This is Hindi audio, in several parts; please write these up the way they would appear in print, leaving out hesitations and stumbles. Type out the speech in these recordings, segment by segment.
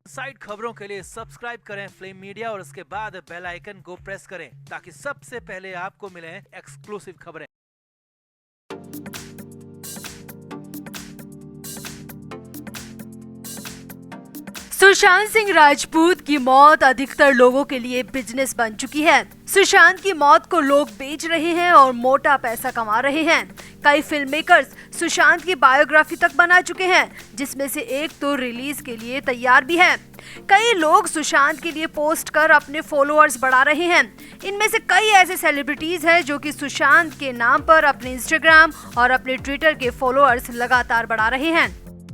साइड खबरों के लिए सब्सक्राइब करें फ्लेम मीडिया और उसके बाद बेल आइकन को प्रेस करें ताकि सबसे पहले आपको मिले एक्सक्लूसिव खबरें। सुशांत सिंह राजपूत की मौत अधिकतर लोगों के लिए बिजनेस बन चुकी है। सुशांत की मौत को लोग बेच रहे हैं और मोटा पैसा कमा रहे हैं। कई फिल्म मेकर्स सुशांत की बायोग्राफी तक बना चुके हैं, जिसमें से एक तो रिलीज के लिए तैयार भी है। कई लोग सुशांत के लिए पोस्ट कर अपने फॉलोअर्स बढ़ा रहे हैं। इनमें से कई ऐसे सेलिब्रिटीज हैं जो कि सुशांत के नाम पर अपने इंस्टाग्राम और अपने ट्विटर के फॉलोअर्स लगातार बढ़ा रहे हैं।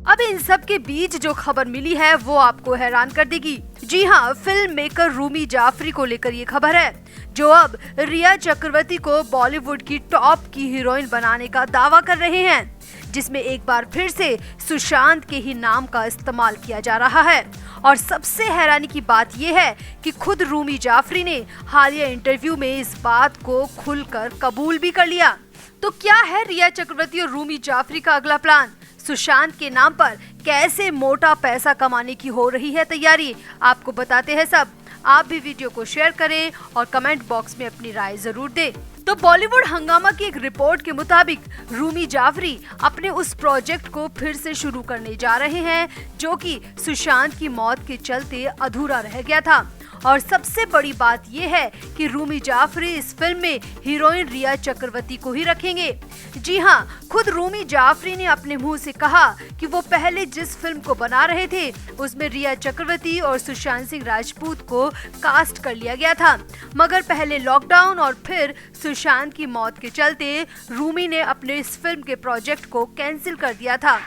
अब इन सब के बीच जो खबर मिली है वो आपको हैरान कर देगी। जी हाँ, फिल्म मेकर रूमी जाफरी को लेकर ये खबर है, जो अब रिया चक्रवर्ती को बॉलीवुड की टॉप की हीरोइन बनाने का दावा कर रहे हैं, जिसमें एक बार फिर से सुशांत के ही नाम का इस्तेमाल किया जा रहा है। और सबसे हैरानी की बात यह है कि खुद रूमी जाफरी ने हालिया इंटरव्यू में इस बात को खुलकर कबूल भी कर लिया। तो क्या है रिया चक्रवर्ती और रूमी जाफरी का अगला प्लान? सुशांत के नाम पर कैसे मोटा पैसा कमाने की हो रही है तैयारी? आपको बताते हैं सब। आप भी वीडियो को शेयर करें और कमेंट बॉक्स में अपनी राय जरूर दें। तो बॉलीवुड हंगामा की एक रिपोर्ट के मुताबिक रूमी जाफरी अपने उस प्रोजेक्ट को फिर से शुरू करने जा रहे हैं जो कि सुशांत की मौत के चलते अधूरा रह गया था। और सबसे बड़ी बात यह है कि रूमी जाफरी इस फिल्म में हीरोइन रिया चक्रवर्ती को ही रखेंगे। जी हाँ, खुद रूमी जाफरी ने अपने मुंह से कहा कि वो पहले जिस फिल्म को बना रहे थे उसमें रिया चक्रवर्ती और सुशांत सिंह राजपूत को कास्ट कर लिया गया था, मगर पहले लॉकडाउन और फिर सुशांत की मौत के चलते रूमी ने अपने इस फिल्म के प्रोजेक्ट को कैंसिल कर दिया था।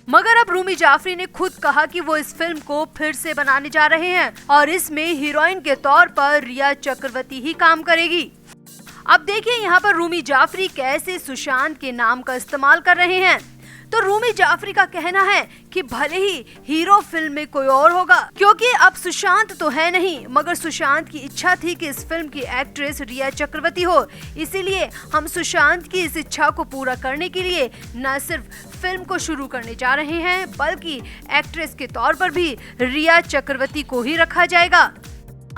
मगर अब रूमी जाफरी ने खुद कहा कि वो इस फिल्म को फिर से बनाने जा रहे हैं और इसमें हीरोइन के तौर पर रिया चक्रवर्ती ही काम करेगी। अब देखिए यहाँ पर रूमी जाफरी कैसे सुशांत के नाम का इस्तेमाल कर रहे हैं। तो रूमी जाफरी का कहना है कि भले ही हीरो फिल्म में कोई और होगा, क्योंकि अब सुशांत तो है नहीं, मगर सुशांत की इच्छा थी कि इस फिल्म की एक्ट्रेस रिया चक्रवर्ती हो। इसीलिए हम सुशांत की इस इच्छा को पूरा करने के लिए न सिर्फ फिल्म को शुरू करने जा रहे हैं, बल्कि एक्ट्रेस के तौर पर भी रिया चक्रवर्ती को ही रखा जाएगा।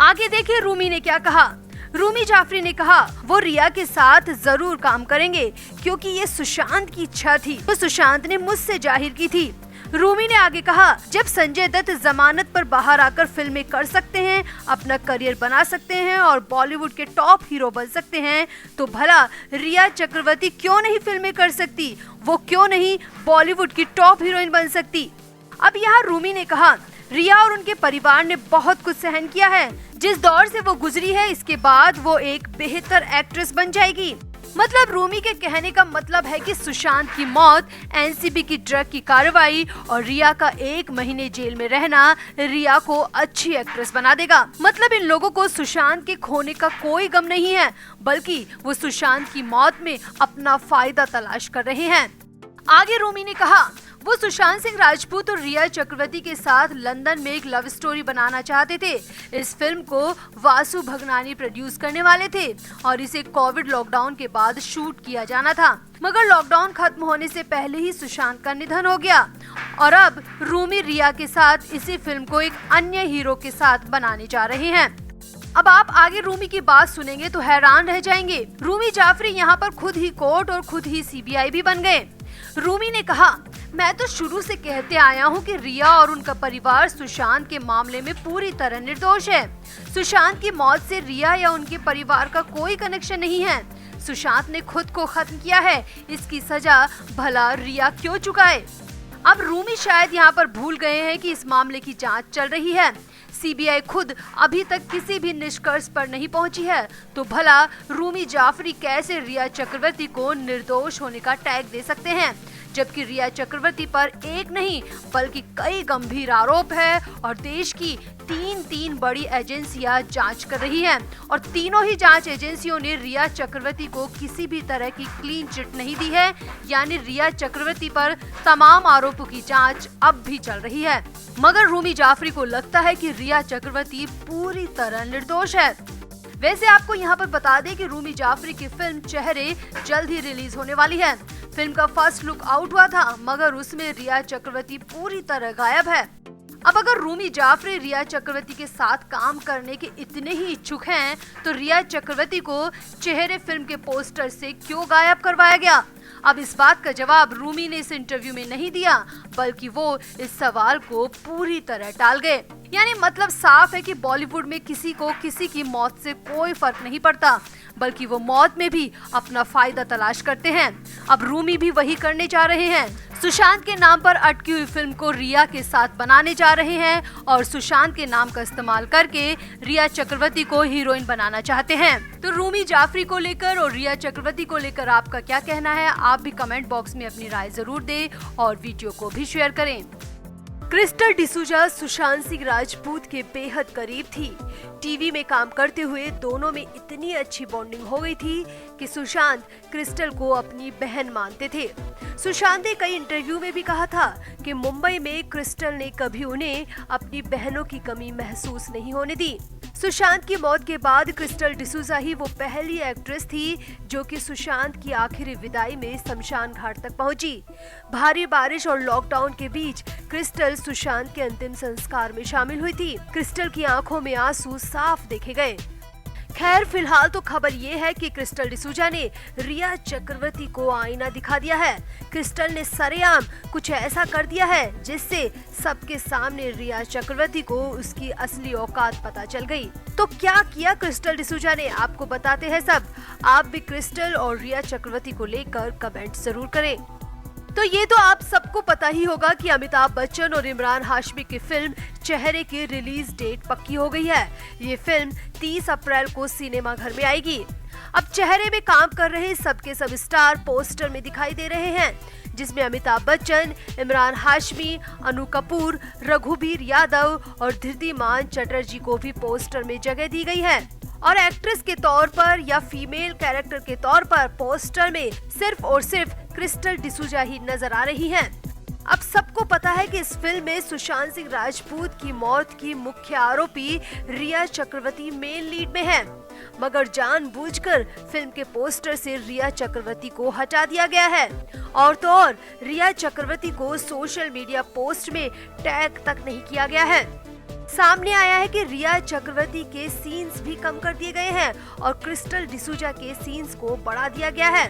आगे देखिए रूमी ने क्या कहा। रूमी जाफरी ने कहा वो रिया के साथ जरूर काम करेंगे, क्योंकि ये सुशांत की इच्छा थी, तो सुशांत ने मुझसे जाहिर की थी। रूमी ने आगे कहा, जब संजय दत्त जमानत पर बाहर आकर फिल्में कर सकते हैं, अपना करियर बना सकते हैं और बॉलीवुड के टॉप हीरो बन सकते हैं, तो भला रिया चक्रवर्ती क्यों नहीं फिल्में कर सकती? वो क्यों नहीं बॉलीवुड की टॉप हीरोइन बन सकती? अब यहाँ रूमी ने कहा, रिया और उनके परिवार ने बहुत कुछ सहन किया है। जिस दौर से वो गुजरी है, इसके बाद वो एक बेहतर एक्ट्रेस बन जाएगी। मतलब रूमी के कहने का मतलब है कि सुशांत की मौत, एनसीबी की ड्रग की कार्रवाई और रिया का 1 महीने जेल में रहना रिया को अच्छी एक्ट्रेस बना देगा। मतलब इन लोगों को सुशांत के खोने का कोई गम नहीं है, बल्कि वो सुशांत की मौत में अपना फायदा तलाश कर रहे हैं। आगे रूमी ने कहा वो सुशांत सिंह राजपूत और रिया चक्रवर्ती के साथ लंदन में एक लव स्टोरी बनाना चाहते थे। इस फिल्म को वासु भगनानी प्रोड्यूस करने वाले थे और इसे कोविड लॉकडाउन के बाद शूट किया जाना था, मगर लॉकडाउन खत्म होने से पहले ही सुशांत का निधन हो गया और अब रूमी रिया के साथ इसी फिल्म को एक अन्य हीरो के साथ बनाने जा रहे हैं। अब आप आगे रूमी की बात सुनेंगे तो हैरान रह जाएंगे। रूमी जाफरी यहाँ पर खुद ही कोर्ट और खुद ही सीबीआई भी बन गए। रूमी ने कहा, मैं तो शुरू से कहते आया हूँ कि रिया और उनका परिवार सुशांत के मामले में पूरी तरह निर्दोष है। सुशांत की मौत से रिया या उनके परिवार का कोई कनेक्शन नहीं है। सुशांत ने खुद को खत्म किया है, इसकी सजा भला रिया क्यों चुकाए? अब रूमी शायद यहाँ पर भूल गए हैं कि इस मामले की जांच चल रही है। सीबीआई खुद अभी तक किसी भी निष्कर्ष पर नहीं पहुंची है, तो भला रूमी जाफरी कैसे रिया चक्रवर्ती को निर्दोष होने का टैग दे सकते हैं, जबकि रिया चक्रवर्ती पर एक नहीं बल्कि कई गंभीर आरोप है और देश की तीन बड़ी एजेंसियां जांच कर रही हैं और तीनों ही जांच एजेंसियों ने रिया चक्रवर्ती को किसी भी तरह की क्लीन चिट नहीं दी है। यानी रिया चक्रवर्ती पर तमाम आरोपों की जांच अब भी चल रही है, मगर रूमी जाफरी को लगता है कि रिया चक्रवर्ती पूरी तरह निर्दोष है। वैसे आपको यहाँ पर बता दें कि रूमी जाफरी की फिल्म चेहरे जल्द ही रिलीज होने वाली है। फिल्म का फर्स्ट लुक आउट हुआ था, मगर उसमें रिया चक्रवर्ती पूरी तरह गायब है। अब अगर रूमी जाफरी रिया चक्रवर्ती के साथ काम करने के इतने ही इच्छुक हैं, तो रिया चक्रवर्ती को चेहरे फिल्म के पोस्टर से क्यों गायब करवाया गया? अब इस बात का जवाब रूमी ने इस इंटरव्यू में नहीं दिया, बल्कि वो इस सवाल को पूरी तरह टाल गए। यानी मतलब साफ है कि बॉलीवुड में किसी को किसी की मौत से कोई फर्क नहीं पड़ता, बल्कि वो मौत में भी अपना फायदा तलाश करते हैं। अब रूमी भी वही करने जा रहे हैं। सुशांत के नाम पर अटकी हुई फिल्म को रिया के साथ बनाने जा रहे हैं और सुशांत के नाम का इस्तेमाल करके रिया चक्रवर्ती को हीरोइन बनाना चाहते हैं। तो रूमी जाफरी को लेकर और रिया चक्रवर्ती को लेकर आपका क्या कहना है? आप भी कमेंट बॉक्स में अपनी राय जरूर दें और वीडियो को भी शेयर करें। क्रिस्टल डिसूजा सुशांत सिंह राजपूत के बेहद करीब थी। टीवी में काम करते हुए दोनों में इतनी अच्छी बॉन्डिंग हो गई थी कि सुशांत क्रिस्टल को अपनी बहन मानते थे। सुशांत ने कई इंटरव्यू में भी कहा था कि मुंबई में क्रिस्टल ने कभी उन्हें अपनी बहनों की कमी महसूस नहीं होने दी। सुशांत की मौत के बाद क्रिस्टल डिसूजा ही वो पहली एक्ट्रेस थी जो कि सुशांत की आखिरी विदाई में शमशान घाट तक पहुंची। भारी बारिश और लॉकडाउन के बीच क्रिस्टल सुशांत के अंतिम संस्कार में शामिल हुई थी। क्रिस्टल की आंखों में आंसू साफ देखे गए। खैर, फिलहाल तो खबर ये है कि क्रिस्टल डिसूजा ने रिया चक्रवर्ती को आईना दिखा दिया है। क्रिस्टल ने सरेआम कुछ ऐसा कर दिया है जिससे सबके सामने रिया चक्रवर्ती को उसकी असली औकात पता चल गई। तो क्या किया क्रिस्टल डिसूजा ने, आपको बताते हैं सब। आप भी क्रिस्टल और रिया चक्रवर्ती को लेकर कमेंट जरूर करें। तो ये तो आप सबको पता ही होगा कि अमिताभ बच्चन और इमरान हाशमी की फिल्म चेहरे की रिलीज डेट पक्की हो गई है। ये फिल्म 30 अप्रैल को सिनेमा घर में आएगी। अब चेहरे में काम कर रहे सबके सब स्टार पोस्टर में दिखाई दे रहे हैं, जिसमें अमिताभ बच्चन, इमरान हाशमी, अनु कपूर, रघुवीर यादव और धृतिमान चटर्जी को भी पोस्टर में जगह दी गई है। और एक्ट्रेस के तौर पर या फीमेल कैरेक्टर के तौर पर पोस्टर में सिर्फ और सिर्फ क्रिस्टल डिसूजा ही नजर आ रही हैं। अब सबको पता है कि इस फिल्म में सुशांत सिंह राजपूत की मौत की मुख्य आरोपी रिया चक्रवर्ती मेन लीड में है, मगर जानबूझकर फिल्म के पोस्टर से रिया चक्रवर्ती को हटा दिया गया है। और तो और रिया चक्रवर्ती को सोशल मीडिया पोस्ट में टैग तक नहीं किया गया है। सामने आया है कि रिया चक्रवर्ती के सीन्स भी कम कर दिए गए हैं और क्रिस्टल डिसूजा के सीन्स को बढ़ा दिया गया है।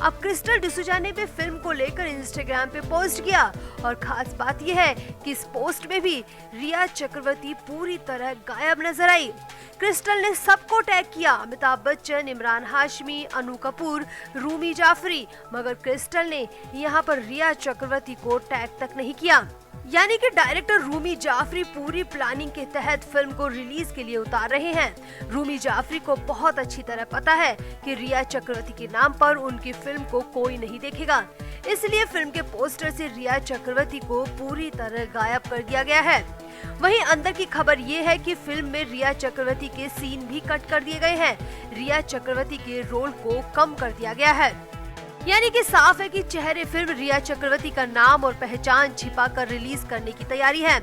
अब क्रिस्टल डिसूजा ने भी फिल्म को लेकर इंस्टाग्राम पे पोस्ट किया और खास बात यह है कि इस पोस्ट में भी रिया चक्रवर्ती पूरी तरह गायब नजर आई। क्रिस्टल ने सबको टैग किया, अमिताभ बच्चन, इमरान हाशमी, अनु कपूर, रूमी जाफरी, मगर क्रिस्टल ने यहाँ पर रिया चक्रवर्ती को टैग तक नहीं किया। यानी कि डायरेक्टर रूमी जाफरी पूरी प्लानिंग के तहत फिल्म को रिलीज के लिए उतार रहे हैं। रूमी जाफरी को बहुत अच्छी तरह पता है कि रिया चक्रवर्ती के नाम पर उनकी फिल्म को कोई नहीं देखेगा, इसलिए फिल्म के पोस्टर से रिया चक्रवर्ती को पूरी तरह गायब कर दिया गया है। वहीं अंदर की खबर ये है कि फिल्म में रिया चक्रवर्ती के सीन भी कट कर दिए गए हैं। रिया चक्रवर्ती के रोल को कम कर दिया गया है। यानी कि साफ है कि चेहरे फिल्म रिया चक्रवर्ती का नाम और पहचान छिपाकर रिलीज करने की तैयारी है।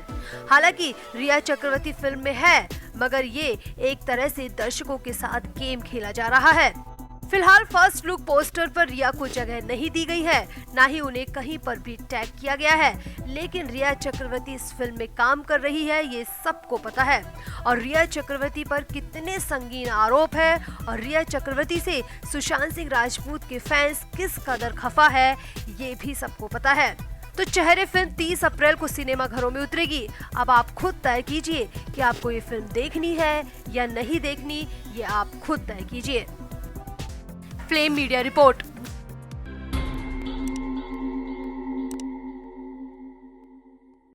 हालांकि रिया चक्रवर्ती फिल्म में है, मगर ये एक तरह से दर्शकों के साथ गेम खेला जा रहा है। फिलहाल फर्स्ट लुक पोस्टर पर रिया को जगह नहीं दी गई है, ना ही उन्हें कहीं पर भी टैग किया गया है। लेकिन रिया चक्रवर्ती इस फिल्म में काम कर रही है, ये सबको पता है। और रिया चक्रवर्ती पर कितने संगीन आरोप है और रिया चक्रवर्ती से सुशांत सिंह राजपूत के फैंस किस कदर खफा है, ये भी सबको पता है। तो चेहरे फिल्म 30 अप्रैल को सिनेमा घरों में उतरेगी। अब आप खुद तय कीजिए कि आपको ये फिल्म देखनी है या नहीं देखनी, ये आप खुद तय कीजिए। Flame media report.